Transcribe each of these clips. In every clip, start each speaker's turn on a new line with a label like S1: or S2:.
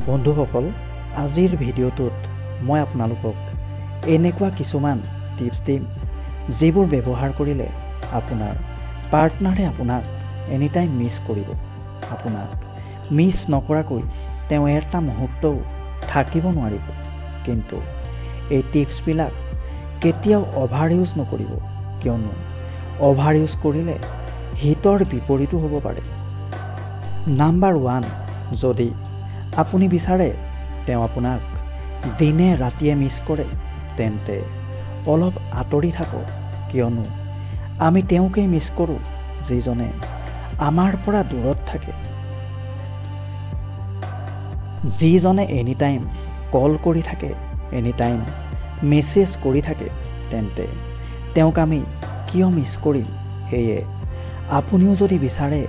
S1: বন্ধুসকল, আজিৰ ভিডিঅ'টোত মই আপোনালোকক এনেকুৱা কিছুমান টিপছ দিম যিবোৰ ব্যৱহাৰ কৰিলে আপোনাৰ পাৰ্টনাৰে আপোনাক এনি টাইম মিছ কৰিব। আপোনাক মিছ নকৰাকৈ তেওঁ এটা মুহূৰ্তও থাকিব নোৱাৰিব। কিন্তু এই টিপছবিলাক কেতিয়াও অভাৰ ইউজ নকৰিব, কিয়নো অভাৰ ইউজ কৰিলে হিতৰ বিপৰীতো হ'ব পাৰে। নাম্বাৰ 1, যদি আপুনি বিচাৰে তেওঁ আপোনাক দিনে ৰাতিয়ে মিছ কৰে, তেন্তে অলপ আঁতৰি থাকক, কিয়নো আমি তেওঁকেই মিছ কৰোঁ যিজনে আমাৰ পৰা দূৰত থাকে। যিজনে এনি টাইম কল কৰি থাকে, এনি টাইম মেছেজ কৰি থাকে, তেন্তে তেওঁক আমি কিয় মিছ কৰিম? সেয়ে আপুনিও যদি বিচাৰে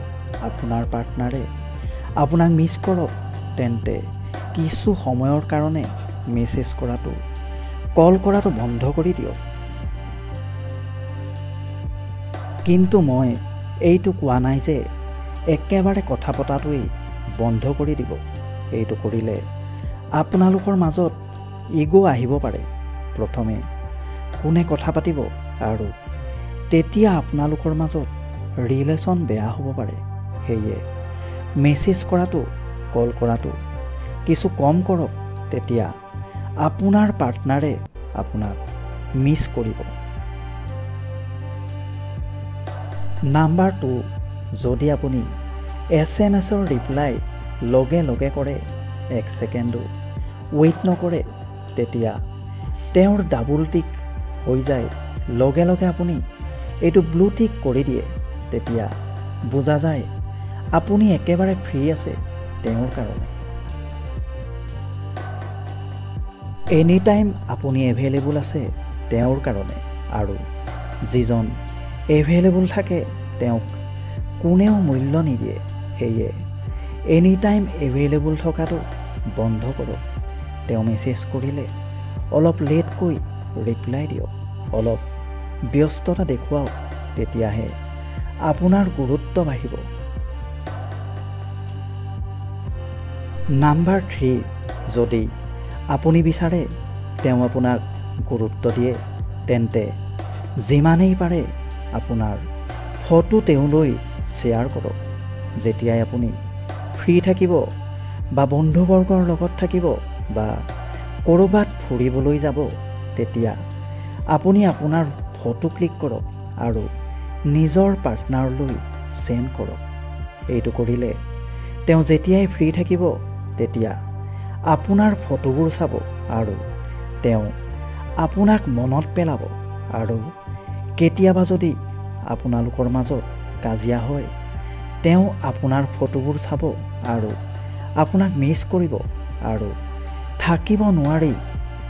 S1: আপোনাৰ পাৰ্টনাৰে আপোনাক মিছ কৰক, তেন্তে কিছু সময়ৰ কাৰণে মেছেজ কৰাটো, কল কৰাটো বন্ধ কৰি দিয়ক। কিন্তু মই এইটো কোৱা নাই যে একেবাৰে কথা পতাটোৱেই বন্ধ কৰি দিব। এইটো কৰিলে আপোনালোকৰ মাজত ইগ' আহিব পাৰে। প্ৰথমে কোনে কথা পাতিব আৰু তেতিয়া আপোনালোকৰ মাজত ৰিলেশ্যন বেয়া হ'ব পাৰে। সেয়ে মেছেজ কৰাটো, কল কৰাটো কিছু কম কৰক, তেতিয়া আপোনাৰ পাৰ্টনাৰে আপোনাক মিছ কৰিব। নাম্বাৰ 2, যদি আপুনি SMS-ৰ ৰিপ্লাই লগে লগে কৰে, 1 ছেকেণ্ডো ৱেইট নকৰে, তেতিয়া তেওঁৰ ডাবুল টিক হৈ যায়, লগে লগে আপুনি এইটো ব্লু টিক কৰি দিয়ে, তেতিয়া বুজা যায় আপুনি একেবাৰে ফ্ৰী আছে তেওঁৰ কাৰণে। এনি টাইম আপুনি এভেইলেবল আছে তেওঁৰ কাৰণে, আৰু যিজন এভেইলেবল থাকে তেওঁক কোনেও মূল্য নিদিয়ে। সেয়ে এনি টাইম এভেইলেবল থকাটো বন্ধ কৰক। তেওঁ মেছেজ কৰিলে অলপ লেটকৈ ৰিপ্লাই দিয়ক, অলপ ব্যস্ততা দেখুৱাওক, তেতিয়াহে আপোনাৰ গুৰুত্ব বাঢ়িব। নাম্বাৰ 3, যদি আপুনি বিচাৰে তেওঁ আপোনাক গুৰুত্ব দিয়ে, তেন্তে যিমানেই পাৰে আপোনাৰ ফটো তেওঁলৈ শ্বেয়াৰ কৰক। যেতিয়াই আপুনি ফ্ৰী থাকিব বা বন্ধুবৰ্গৰ লগত থাকিব বা ক'ৰবাত ফুৰিবলৈ যাব, তেতিয়া আপুনি আপোনাৰ ফটো ক্লিক কৰক আৰু নিজৰ পাৰ্টনাৰলৈ চেণ্ড কৰক। এইটো কৰিলে তেওঁ যেতিয়াই ফ্ৰী থাকিব, তেতিয়া আপোনাৰ ফটোবোৰ চাব আৰু তেওঁ আপোনাক মনত পেলাব। আৰু কেতিয়াবা যদি আপোনালোকৰ মাজত কাজিয়া হয়, তেওঁ আপোনাৰ ফটোবোৰ চাব আৰু আপোনাক মিছ কৰিব, আৰু থাকিব নোৱাৰি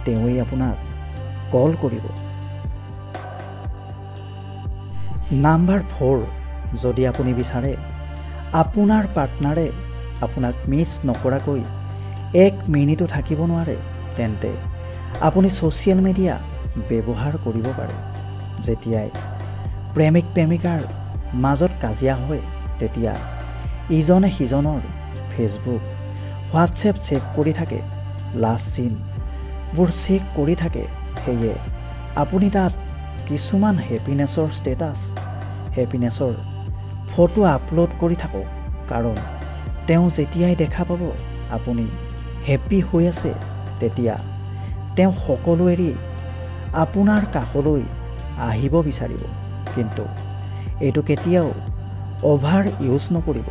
S1: তেওঁই আপোনাক কল কৰিব। নাম্বাৰ 4, যদি আপুনি বিচাৰে আপোনাৰ পাৰ্টনাৰে আপোনাক মিছ নকৰাকৈ 1 মিনিটো থাকিব নোৱাৰে, তেন্তে আপুনি ছ'চিয়েল মিডিয়া ব্যৱহাৰ কৰিব পাৰে। যেতিয়াই প্ৰেমিক প্ৰেমিকাৰ মাজত কাজিয়া হয়, তেতিয়া ইজনে সিজনৰ ফেচবুক, হোৱাটছএপ চেক কৰি থাকে, লাষ্ট চিনবোৰ চেক কৰি থাকে। সেয়ে আপুনি তাত কিছুমান হেপিনেছৰ ষ্টেটাছ, হেপিনেছৰ ফটো আপলোড কৰি থাকক, কাৰণ তেওঁ যেতিয়াই দেখা পাব আপুনি হেপী হৈ আছে, তেতিয়া তেওঁ সকলো এৰি আপোনাৰ কাষলৈ আহিব বিচাৰিব। কিন্তু এইটো কেতিয়াও অভাৰ ইউজ নকৰিব।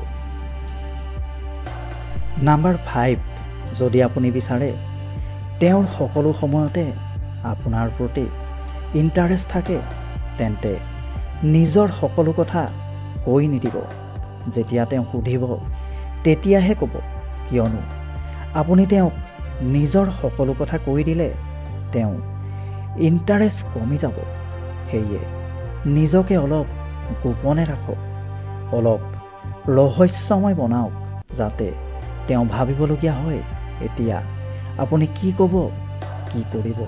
S1: নাম্বাৰ 5, যদি আপুনি বিচাৰে তেওঁৰ সকলো সময়তে আপোনাৰ প্ৰতি ইণ্টাৰেষ্ট থাকে, তেন্তে নিজৰ সকলো কথা কৈ নিদিব। যেতিয়া তেওঁ সুধিব তেতিয়াহে ক'ব, কিয়নো আপুনি তেওঁক নিজৰ সকলো কথা কৈ দিলে তেওঁ ইণ্টাৰেষ্ট কমি যাব। সেয়ে নিজকে অলপ গোপনে ৰাখক, অলপ ৰহস্যময় বনাওক, যাতে তেওঁ ভাবিবলগীয়া হয় এতিয়া আপুনি কি ক'ব, কি কৰিব।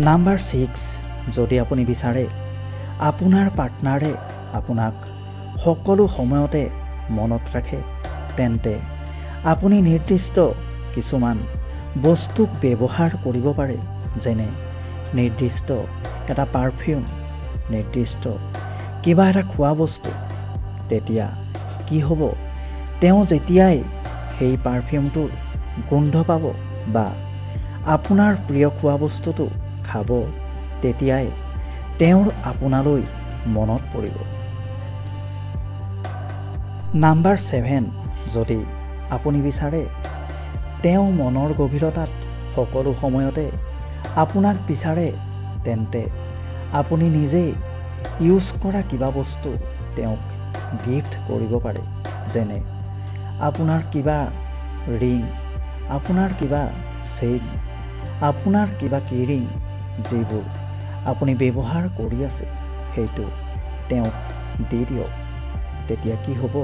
S1: নাম্বাৰ 6, যদি আপুনি বিচাৰে আপোনাৰ পাৰ্টনাৰে আপোনাক সকলো সময়তে মনত ৰাখে, তেন্তে আপুনি নিৰ্দিষ্ট কিছুমান বস্তুক ব্যৱহাৰ কৰিব পাৰে, যেনে নিৰ্দিষ্ট এটা পাৰফিউম, নিৰ্দিষ্ট কিবা এটা খোৱা বস্তু। তেতিয়া কি হ'ব, তেওঁ যেতিয়াই সেই পাৰফিউমটোৰ গোন্ধ পাব বা আপোনাৰ প্ৰিয় খোৱা বস্তুটো খাব, তেতিয়াই তেওঁৰ আপোনালৈ মনত পৰিব। নাম্বাৰ 7, যদি আপুনি বিচাৰে তেওঁ মনৰ গভীৰতাত সকলো সময়তে আপোনাক বিচাৰে, তেন্তে আপুনি নিজেই ইউজ কৰা কিবা বস্তু তেওঁক গিফ্ট কৰিব পাৰে, যেনে আপোনাৰ কিবা ৰিং, আপোনাৰ কিবা চেইন, আপোনাৰ কিবা কিৰিং, যিবোৰ আপুনি ব্যৱহাৰ কৰি আছে সেইটো তেওঁক দি দিয়ক। তেতিয়া কি হ'ব,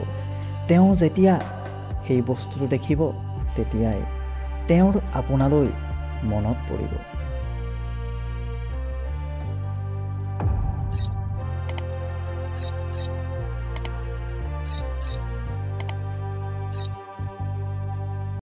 S1: তেওঁ যেতিয়া সেই বস্তুটো দেখিব, তেতিয়াই তেওঁৰ আপোনালৈ মনত পৰিব।